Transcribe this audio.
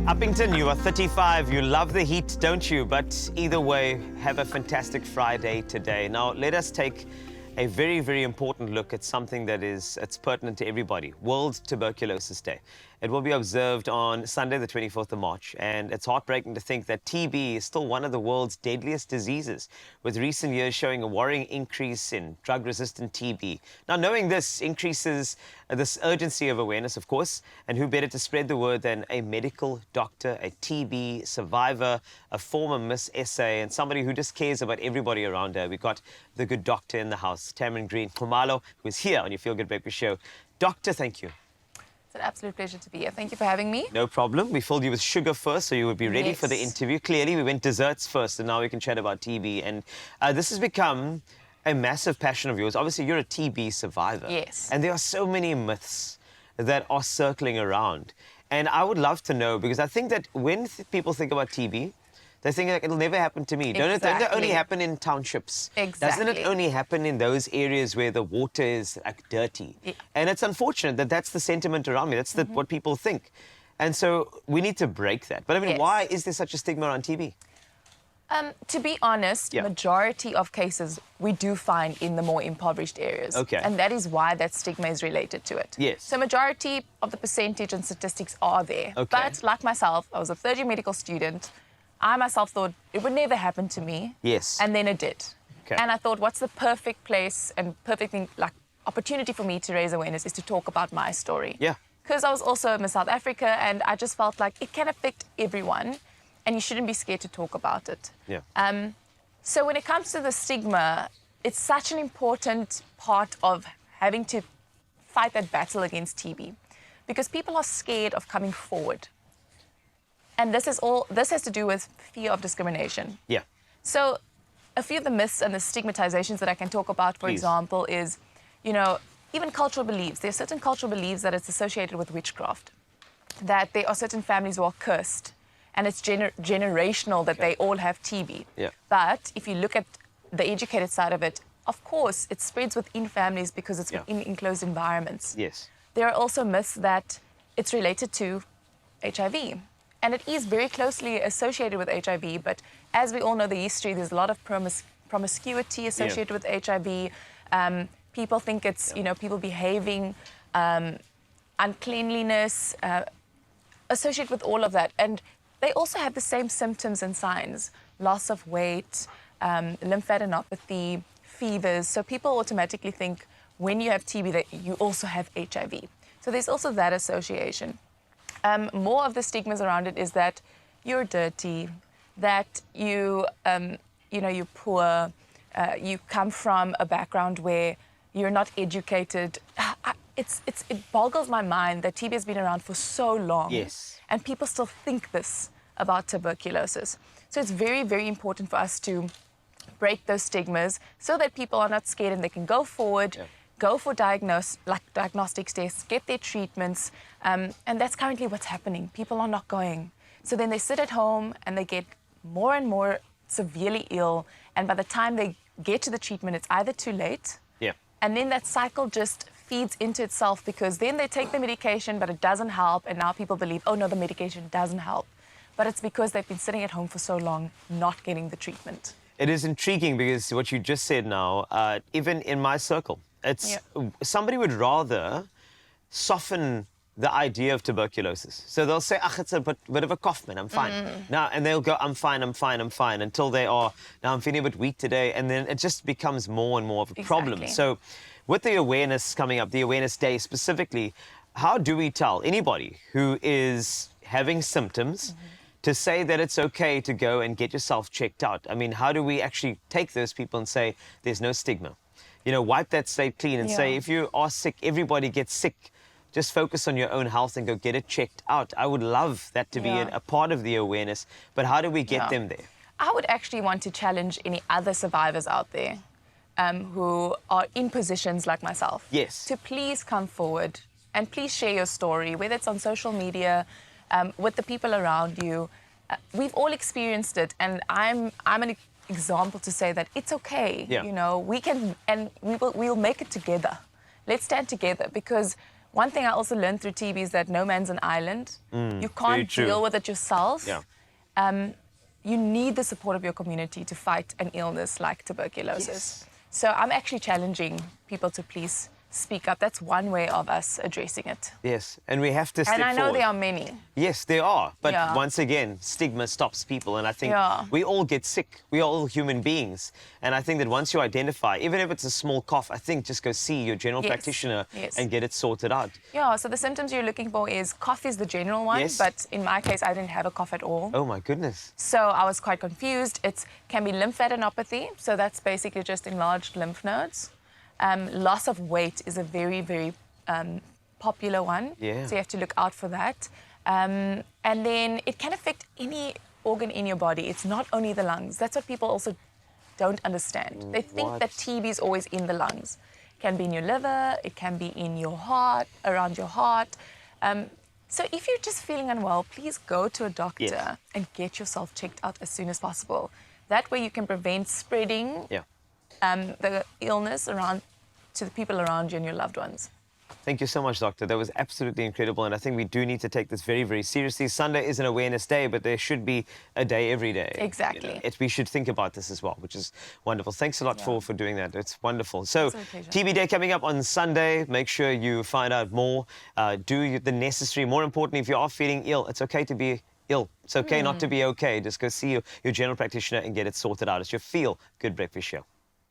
Uppington, you are 35. You love the heat, don't you? But either way, have a fantastic Friday today. Now, let us take a very, very important look at something it's pertinent to everybody. World Tuberculosis Day. It will be observed on Sunday, the 24th of March, and it's heartbreaking to think that TB is still one of the world's deadliest diseases, with recent years showing a worrying increase in drug-resistant TB. Now, knowing this increases this urgency of awareness, of course, and who better to spread the word than a medical doctor, a TB survivor, a former Miss SA, and somebody who just cares about everybody around her. We've got the good doctor in the house, Tamryn Nxumalo, who's here on your Feel Good Breakfast show. Doctor, thank you. It's an absolute pleasure to be here. Thank you for having me. No problem. We filled you with sugar first, so you would be ready for the interview. Clearly, we went desserts first, and now we can chat about TB. And this has become a massive passion of yours. Obviously, you're a TB survivor. Yes. And there are so many myths that are circling around. And I would love to know, because I think that when people think about TB, they think like, it'll never happen to me. Exactly. Don't it only happen in townships? Exactly. Doesn't it only happen in those areas where the water is like dirty? Yeah. And it's unfortunate that that's the sentiment around me. That's what people think. And so we need to break that. But I mean, Yes. why is there such a stigma around TB? To be honest, majority of cases we do find in the more impoverished areas. Okay. And that is why that stigma is related to it. Yes. So majority of the percentage and statistics are there. Okay. But like myself, I was a third-year medical student. I myself thought it would never happen to me. Yes. And then it did. Okay. And I thought, what's the perfect place and perfect thing, like opportunity for me to raise awareness is to talk about my story. Yeah. Because I was also Miss South Africa, and I just felt like it can affect everyone, and you shouldn't be scared to talk about it. Yeah. So when it comes to the stigma, it's such an important part of having to fight that battle against TB, because people are scared of coming forward. And this has to do with fear of discrimination. Yeah. So a few of the myths and the stigmatizations that I can talk about, for example, is, even cultural beliefs. There are certain cultural beliefs that it's associated with witchcraft, that there are certain families who are cursed, and it's generational that they all have TB. Yeah. But if you look at the educated side of it, of course, it spreads within families because it's within enclosed environments. Yes. There are also myths that it's related to HIV. And it is very closely associated with HIV, but as we all know the history, there's a lot of promiscuity associated with HIV. People think it's, people behaving, uncleanliness, associated with all of that. And they also have the same symptoms and signs: loss of weight, lymphadenopathy, fevers. So people automatically think when you have TB that you also have HIV. So there's also that association. More of the stigmas around it is that you're dirty, that you're poor, you come from a background where you're not educated. It boggles my mind that TB has been around for so long. Yes. And people still think this about tuberculosis. So it's very, very important for us to break those stigmas so that people are not scared and they can go forward. Yeah. Go for diagnostic tests, get their treatments, and that's currently what's happening. People are not going. So then they sit at home and they get more and more severely ill, and by the time they get to the treatment, it's either too late, and then that cycle just feeds into itself, because then they take the medication, but it doesn't help, and now people believe, oh no, the medication doesn't help. But it's because they've been sitting at home for so long, not getting the treatment. It is intriguing because what you just said now, even in my circle, somebody would rather soften the idea of tuberculosis. So they'll say, it's a bit of a cough, man, I'm fine. Now, and they'll go, I'm fine, until they are, now I'm feeling a bit weak today, and then it just becomes more and more of a problem. So with the awareness coming up, the Awareness Day specifically, how do we tell anybody who is having symptoms to say that it's okay to go and get yourself checked out? I mean, how do we actually take those people and say there's no stigma? Wipe that slate clean and say, if you are sick, everybody gets sick. Just focus on your own health and go get it checked out. I would love that to be a part of the awareness, but how do we get them there? I would actually want to challenge any other survivors out there who are in positions like myself. Yes. To please come forward and please share your story, whether it's on social media, with the people around you. We've all experienced it, and I'm an example to say that it's okay. We can, and we'll make it together. Let's stand together, because one thing I also learned through TB is that no man's an island. You can't true. deal with it yourself. Yeah. You need the support of your community to fight an illness like tuberculosis. So I'm actually challenging people to please speak up. That's one way of us addressing it. Yes, and we have to step And I know forward. there are many. Yes, there are. But Yeah. once again, stigma stops people. And I think Yeah. we all get sick. We are all human beings. And I think that once you identify, even if it's a small cough, I think just go see your general Yes. practitioner Yes. and get it sorted out. Yeah, so the symptoms you're looking for is cough is the general one, Yes. but in my case, I didn't have a cough at all. Oh, my goodness. So I was quite confused. It can be lymphadenopathy, so that's basically just enlarged lymph nodes. Loss of weight is a very, very popular one, Yeah. so you have to look out for that. And then it can affect any organ in your body. It's not only the lungs. That's what people also don't understand. They think What? that TB is always in the lungs. It can be in your liver, it can be in your heart, around your heart. So if you're just feeling unwell, please go to a doctor Yes. and get yourself checked out as soon as possible. That way you can prevent spreading Yeah. the illness around to the people around you and your loved ones. Thank you so much, Doctor. That was absolutely incredible. And I think we do need to take this very, very seriously. Sunday is an awareness day, but there should be a day every day. Exactly. We should think about this as well, which is wonderful. Thanks a lot for doing that. It's wonderful. So, It's a pleasure. TB Day coming up on Sunday. Make sure you find out more. Do the necessary. More importantly, if you are feeling ill, it's okay to be ill. It's okay not to be okay. Just go see your general practitioner and get it sorted out. It's your Feel Good Breakfast Show.